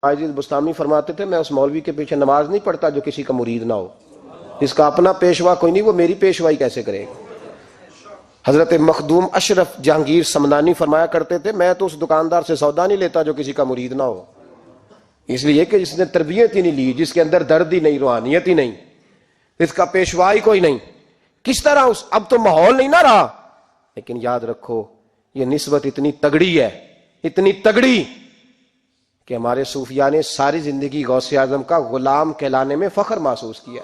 عاجز بستامی فرماتے تھے میں اس مولوی کے پیچھے نماز نہیں پڑھتا جو کسی کا مرید نہ ہو، جس کا اپنا پیشوا کوئی نہیں وہ میری پیشوائی کیسے کرے گا۔ حضرت مخدوم اشرف جہانگیر سمنانی فرمایا کرتے تھے میں تو اس دکاندار سے سودا نہیں لیتا جو کسی کا مرید نہ ہو، اس لیے کہ جس نے تربیت ہی نہیں لی، جس کے اندر درد ہی نہیں، روحانیت ہی نہیں، اس کا پیشوائی کوئی نہیں، کس طرح اب تو ماحول نہیں نہ رہا۔ لیکن یاد رکھو یہ نسبت اتنی تگڑی ہے، اتنی تگڑی کہ ہمارے صوفیاء نے ساری زندگی غوث اعظم کا غلام کہلانے میں فخر محسوس کیا۔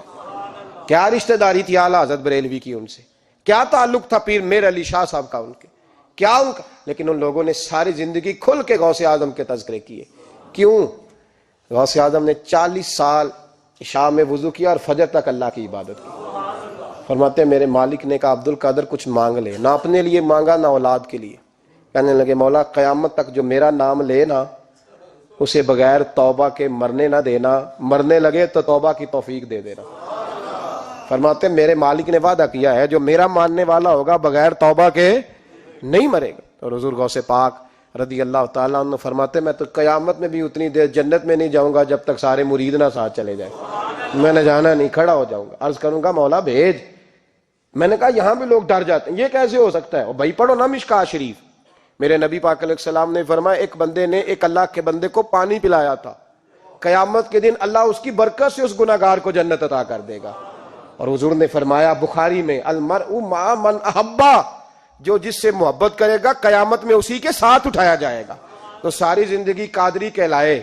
کیا رشتہ داری تھی اعلیٰ حضرت بریلوی کی ان سے، کیا تعلق تھا پیر میر علی شاہ صاحب کا ان کے، کیا ان کا، لیکن ان لوگوں نے ساری زندگی کھل کے غوث اعظم کے تذکرے کیے۔ کیوں؟ غوث اعظم نے 40 سال عشاء میں وضو کیا اور فجر تک اللہ کی عبادت کی۔ فرماتے ہیں میرے مالک نے کہا عبد القادر کچھ مانگ لے، نہ اپنے لیے مانگا نہ اولاد کے لیے، کہنے لگے مولا قیامت تک جو میرا نام لے نا اسے بغیر توبہ کے مرنے نہ دینا، مرنے لگے تو توبہ کی توفیق دے دینا۔ فرماتے ہیں میرے مالک نے وعدہ کیا ہے جو میرا ماننے والا ہوگا بغیر توبہ کے نہیں مرے گا۔ اور حضور غوث پاک رضی اللہ تعالیٰ عنہ فرماتے ہیں میں تو قیامت میں بھی اتنی دیر جنت میں نہیں جاؤں گا جب تک سارے مرید نہ ساتھ چلے جائیں، میں نے جانا نہیں، کھڑا ہو جاؤں گا، عرض کروں گا مولا بھیج۔ میں نے کہا یہاں بھی لوگ ڈر جاتے ہیں، یہ کیسے ہو سکتا ہے؟ اور بھائی پڑھو نا مشکاۃ شریف، میرے نبی پاک علیہ السلام نے فرمایا ایک بندے نے ایک اللہ کے بندے کو پانی پلایا تھا، قیامت کے دن اللہ اس کی برکت سے اس گناہگار کو جنت عطا کر دے گا۔ اور حضور نے فرمایا بخاری میں المرء مع من احبا، جو جس سے محبت کرے گا قیامت میں اسی کے ساتھ اٹھایا جائے گا۔ تو ساری زندگی قادری کہلائے،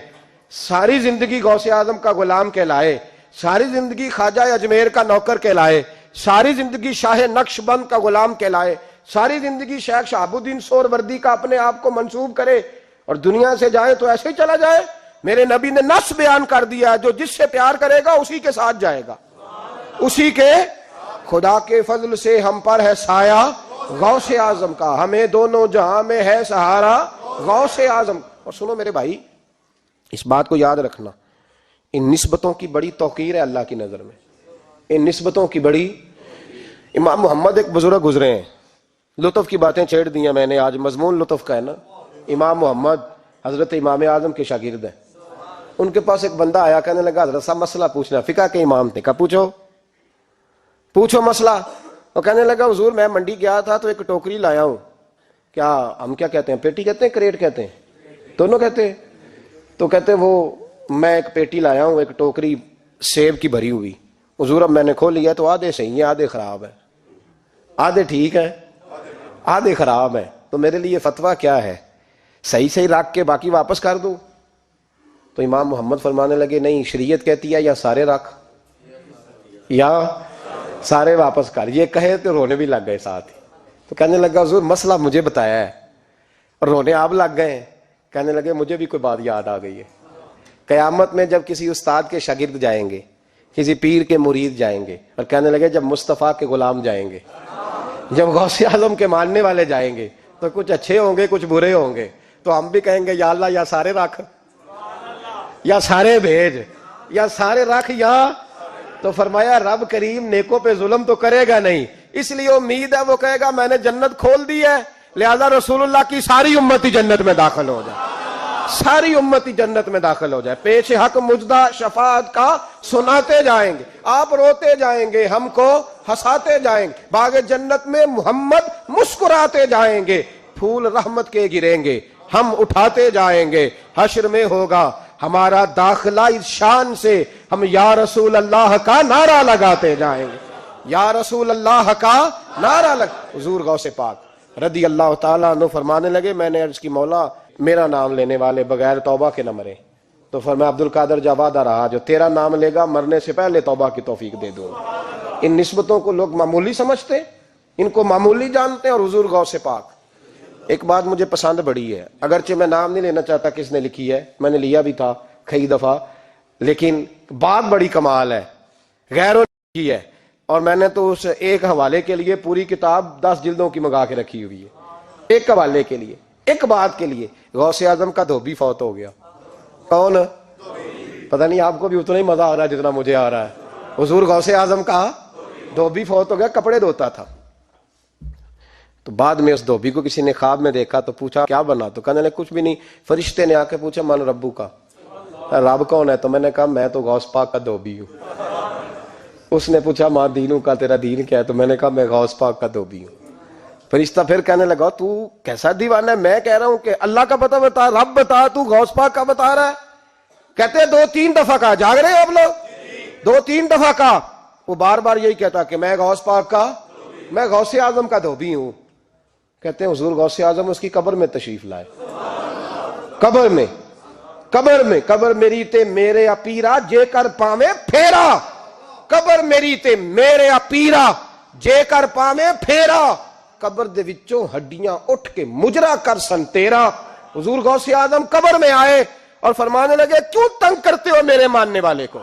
ساری زندگی غوث اعظم کا غلام کہلائے، ساری زندگی خواجہ اجمیر کا نوکر کہلائے، ساری زندگی شاہ نقش بند کا غلام کہلائے، ساری زندگی شیخ شہاب الدین سہروردی کا اپنے آپ کو منسوب کرے اور دنیا سے جائے تو ایسے ہی چلا جائے۔ میرے نبی نے نص بیان کر دیا جو جس سے پیار کرے گا اسی کے ساتھ جائے گا، اسی کے۔ خدا کے فضل سے ہم پر ہے سایہ غوث اعظم کا، ہمیں دونوں جہاں میں ہے سہارا غوث اعظم۔ اور سنو میرے بھائی اس بات کو یاد رکھنا، ان نسبتوں کی بڑی توقیر ہے اللہ کی نظر میں، ان نسبتوں کی بڑی۔ امام محمد ایک بزرگ گزرے ہیں، لطف کی باتیں چھیڑ دی ہیں میں نے، آج مضمون لطف کا ہے نا۔ امام محمد حضرت امام اعظم کے شاگرد ہیں، ان کے پاس ایک بندہ آیا، کہنے لگا حضرت صاحب مسئلہ پوچھنا، فقہ کے امام تھے، کہا پوچھو مسئلہ۔ وہ کہنے لگا حضور میں منڈی گیا تھا تو ایک ٹوکری لایا ہوں، کیا ہم کیا کہتے ہیں، پیٹی کہتے ہیں کریٹ کہتے ہیں، دونوں کہتے ہیں؟ تو کہتے وہ میں ایک پیٹی لایا ہوں، ایک ٹوکری سیب کی بھری ہوئی، حضور اب میں نے کھول لیا تو آدھے صحیح ہیں آدھے خراب ہیں، آدھے ٹھیک ہیں آدھے خراب ہیں، تو میرے لیے فتویٰ کیا ہے، صحیح رکھ کے باقی واپس کر دوں؟ تو امام محمد فرمانے لگے نہیں، شریعت کہتی ہے یا سارے رکھ یا سارے واپس کر۔ یہ کہے تو رونے بھی لگ گئے ساتھ ہی۔ تو کہنے لگا حضور مسئلہ مجھے بتایا ہے، اور رونے آپ لگ گئے۔ کہنے لگے مجھے بھی کوئی بات یاد آ گئی ہے، قیامت میں جب کسی استاد کے شاگرد جائیں گے، کسی پیر کے مرید جائیں گے، اور کہنے لگے جب مصطفیٰ کے غلام جائیں گے، جب غوث اعظم کے ماننے والے جائیں گے تو کچھ اچھے ہوں گے کچھ برے ہوں گے، تو ہم بھی کہیں گے یا اللہ یا سارے رکھ یا سارے بھیج یا سارے رکھ یا۔ تو فرمایا رب کریم نیکوں پہ ظلم تو کرے گا نہیں، اس لیے امید ہے وہ کہے گا میں نے جنت کھول دی ہے، لہذا رسول اللہ کی ساری امتی جنت میں داخل ہو جائے، ساری امتی جنت میں داخل ہو جائے۔ پیش حق مجدہ شفاعت کا سناتے جائیں گے، آپ روتے جائیں گے، ہم کو ہنساتے جائیں گے، باغ جنت میں محمد مسکراتے جائیں گے، پھول رحمت کے گریں گے، ہم اٹھاتے جائیں گے، حشر میں ہوگا ہمارا داخلہ اس شان سے ہم یا رسول اللہ کا نعرہ لگاتے جائیں گے، یا رسول اللہ کا نعرہ حضور غوث پاک رضی اللہ تعالیٰ عنہ فرمانے لگے میں نے عرض کی مولا میرا نام لینے والے بغیر توبہ کے نہ مرے، تو فرمایا عبد القادر جا وعدہ رہا جو تیرا نام لے گا مرنے سے پہلے توبہ کی توفیق دے دوں گا۔ ان نسبتوں کو لوگ معمولی سمجھتے، ان کو معمولی جانتے ہیں، اور حضور غوث پاک۔ ایک بات مجھے پسند بڑی ہے، اگرچہ میں نام نہیں لینا چاہتا کس نے لکھی ہے، میں نے لیا بھی تھا کئی دفعہ، لیکن بات بڑی کمال ہے، غیروں نے لکھی ہے، اور میں نے تو اس ایک حوالے کے لیے پوری کتاب 10 جلدوں کی منگا کے رکھی ہوئی ہے، ایک حوالے کے لیے، ایک بات کے لیے۔ غوث اعظم کا دھوبی فوت ہو گیا، کون؟ پتہ نہیں آپ کو بھی اتنا ہی مزہ آ رہا ہے جتنا مجھے آ رہا ہے۔ حضور غوث اعظم کا دھوبی فوت ہو گیا، کپڑے دھوتا تھا، تو بعد میں اس دھوبی کو کسی نے خواب میں دیکھا تو پوچھا کیا بنا، تو کہنے لگے کچھ بھی نہیں، فرشتے نے آ کے پوچھا من ربو کا، رب کون ہے؟ تو میں نے کہا میں تو غوث پاک کا دھوبی ہوں۔ اس نے پوچھا ماں دینوں کا تیرا دین کیا ہے؟ تو میں نے کہا میں غوث پاک کا دھوبی ہوں۔ فرشتہ پھر کہنے لگا تو کیسا دیوانہ ہے، میں کہہ رہا ہوں کہ اللہ کا پتہ بتا، رب بتا، تو غوث پاک کا بتا رہا ہے؟ کہتے ہیں 2-3 دفعہ کہا، جاگ رہے ہیں آپ لوگ؟ 2-3 دفعہ کہا، وہ بار بار یہی کہتا کہ میں غوث پاک کا، میں غوث اعظم کا دھوبی ہوں۔ کہتے ہیں حضور غوث اعظم اس کی قبر میں تشریف لائے، قبر میری تے میرے اپیرا جے کر پاویں پھیرا، قبر میری تے میرے اپیرا جے کر پاویں پھیرا، قبر دے وچوں ہڈیاں اٹھ کے مجرا کر سن تیرا۔ حضور غوث اعظم قبر میں آئے اور فرمانے لگے کیوں تنگ کرتے ہو میرے ماننے والے کو،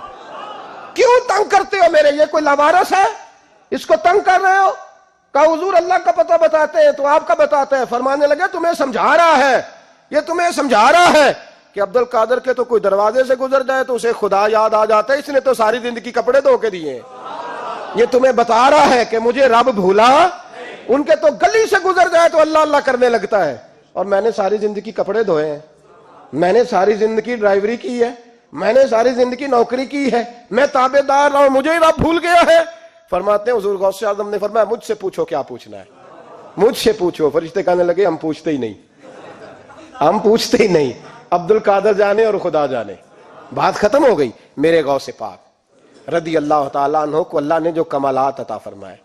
کیوں تنگ کرتے ہو میرے، یہ کوئی لاوارث ہے اس کو تنگ کر رہے ہو؟ کہا حضور اللہ کا پتہ بتاتے ہیں تو آپ کا بتاتے ہیں۔ فرمانے لگے تمہیں سمجھا رہا ہے، یہ تمہیں سمجھا رہا ہے کہ عبد القادر کے تو کوئی دروازے سے گزر جائے تو اسے خدا یاد آ جاتا ہے، اس نے تو ساری زندگی کپڑے دھو کے دیے ہیں۔ یہ تمہیں بتا رہا ہے کہ مجھے رب بھولا، ان کے تو گلی سے گزر جائے تو اللہ اللہ کرنے لگتا ہے، اور میں نے ساری زندگی کپڑے دھوئے ہیں، میں نے ساری زندگی ڈرائیوری کی ہے، میں نے ساری زندگی نوکری کی ہے، میں تابع دار رہا ہوں، مجھے ہی رب بھول گیا ہے۔ فرماتے ہیں حضور غوث اعظم نے فرمایا مجھ سے پوچھو کیا پوچھنا ہے، مجھ سے پوچھو۔ فرشتے کہنے لگے ہم پوچھتے ہی نہیں، ہم پوچھتے ہی نہیں، عبد القادر جانے اور خدا جانے، بات ختم ہو گئی۔ میرے غوث پاک رضی اللہ تعالیٰ عنہ کو اللہ نے جو کمالات عطا فرمائے،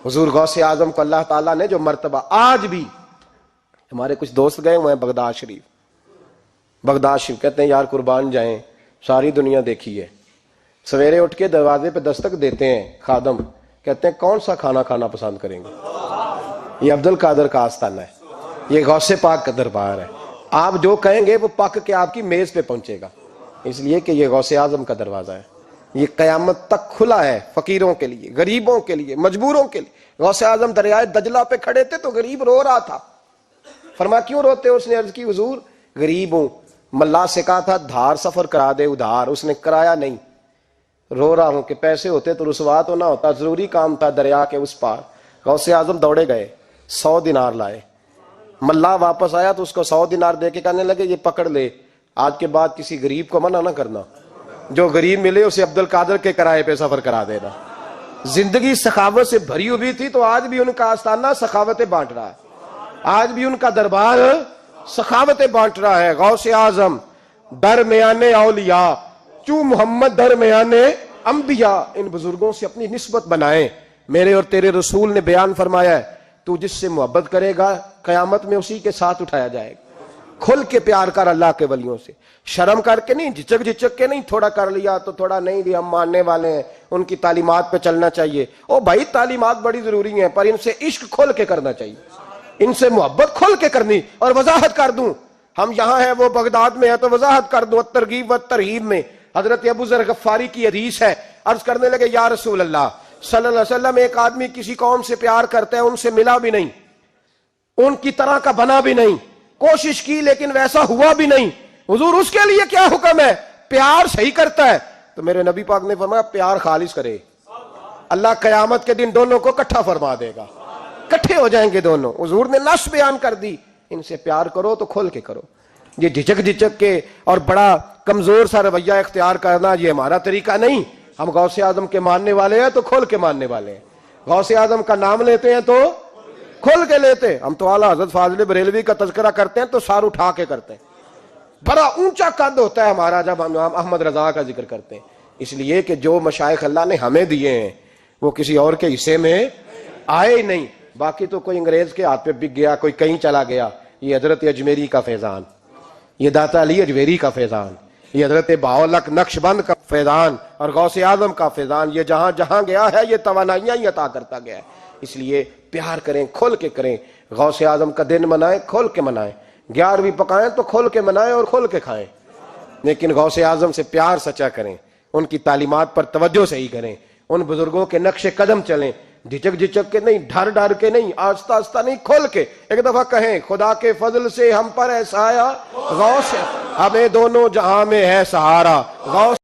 حضور غوث اعظم کو اللہ تعالیٰ نے جو مرتبہ، آج بھی ہمارے کچھ دوست گئے ہوئے ہیں بغداد شریف، کہتے ہیں یار قربان جائیں، ساری دنیا دیکھی ہے، سویرے اٹھ کے دروازے پہ دستک دیتے ہیں خادم، کہتے ہیں کون سا کھانا کھانا پسند کریں گے؟ یہ عبد القادر کا آستانہ ہے، یہ غوث پاک کا دربار ہے، آپ جو کہیں گے وہ پک کے آپ کی میز پہ پہنچے گا، اس لیے کہ یہ غوث اعظم کا دروازہ ہے، یہ قیامت تک کھلا ہے، فقیروں کے لیے، غریبوں کے لیے، مجبوروں کے لیے۔ غوث اعظم دریائے دجلہ پہ کھڑے تھے تو غریب رو رہا تھا، فرمایا کیوں روتے ہو؟ اس نے عرض کی حضور غریب ہوں، ملا سے کہا تھا دھار سفر کرا دے ادھار، اس نے کرایا نہیں، رو رہا ہوں کہ پیسے ہوتے تو رسوا تو نہ ہوتا، ضروری کام تھا دریا کے اس پار۔ غوث اعظم دوڑے گئے، 100 دینار لائے، ملا واپس آیا تو اس کو 100 دینار دے کے کہنے لگے یہ پکڑ لے، آج کے بعد کسی غریب کو منع نہ کرنا، جو غریب ملے اسے عبد القادر کے کرائے پہ سفر کرا دینا۔ زندگی سخاوت سے بھری ہوئی تھی تو آج بھی ان کا آستانہ سخاوتیں بانٹ رہا ہے، آج بھی ان کا دربار سخاوتیں بانٹ رہا ہے۔ غوث اعظم درمیان اولیاء چوں محمد درمیان انبیاء، ان بزرگوں سے اپنی نسبت بنائیں۔ میرے اور تیرے رسول نے بیان فرمایا ہے تو جس سے محبت کرے گا قیامت میں اسی کے ساتھ اٹھایا جائے گا۔ کھل کے پیار کر اللہ کے ولیوں سے، شرم کر کے نہیں، جھچک کے نہیں، تھوڑا کر لیا تو تھوڑا نہیں بھی، ہم ماننے والے ہیں، ان کی تعلیمات پہ چلنا چاہیے۔ او بھائی تعلیمات بڑی ضروری ہیں پر ان سے عشق کھول کے کرنا چاہیے، ان سے محبت کھول کے کرنی۔ اور وضاحت کر دوں، ہم یہاں ہیں وہ بغداد میں ہے تو وضاحت کر دوں، ترغیب و ترہیب میں حضرت ابو ذر غفاری کی حدیث ہے، عرض کرنے لگے یا رسول اللہ صلی اللہ علیہ وسلم، ایک آدمی کسی قوم سے پیار کرتا ہے، ان سے ملا بھی نہیں، ان کی طرح کا بنا بھی نہیں، کوشش کی لیکن ویسا ہوا بھی نہیں، حضور اس کے لیے کیا حکم ہے؟ پیار صحیح کرتا ہے تو میرے نبی پاک نے فرمایا پیار خالص کرے، اللہ قیامت کے دن دونوں کو اکٹھا فرما دے گا، اکٹھے ہو جائیں گے دونوں۔ حضور نے نص بیان کر دی، ان سے پیار کرو تو کھول کے کرو، یہ جھجک کے اور بڑا کمزور سا رویہ اختیار کرنا یہ ہمارا طریقہ نہیں۔ ہم غوث اعظم کے ماننے والے ہیں تو کھول کے ماننے والے ہیں، غوث اعظم کا نام لیتے ہیں تو کھول کے لیتے۔ ہم تو اعلیٰ حضرت فاضل بریلوی کا تذکرہ کرتے ہیں تو سار اٹھا کے کرتے ہیں، بڑا اونچا قد ہوتا ہے ہمارا جب ہم احمد رضا کا ذکر کرتے ہیں، اس لیے کہ جو مشائخ اللہ نے ہمیں دیے ہیں وہ کسی اور کے حصے میں آئے ہی نہیں۔ باقی تو کوئی انگریز کے ہاتھ پہ بک گیا، کوئی کہیں چلا گیا، یہ حضرت اجمیری کا فیضان، یہ داتا علی اجمیری کا فیضان، یہ حضرت بہاءالحق نقشبند کا فیضان اور غوث اعظم کا فیضان، یہ جہاں جہاں گیا ہے یہ توانائیاں ہی عطا کرتا گیا ہے۔ اس لیے پیار کریں، کھول کے کریں، غوث اعظم کا دن منائیں، کھول کے منائیں، 11ویں پکائیں تو کھول کے منائیں اور کھول کے کھائیں، لیکن غوث اعظم سے پیار سچا کریں، ان کی تعلیمات پر توجہ صحیح کریں، ان بزرگوں کے نقش قدم چلیں، جھجک کے نہیں، ڈر کے نہیں، آہستہ آہستہ نہیں، کھول کے۔ ایک دفعہ کہیں خدا کے فضل سے ہم پر ہے سایہ غوث، ہمیں دونوں جہاں میں ہے سہارا غوث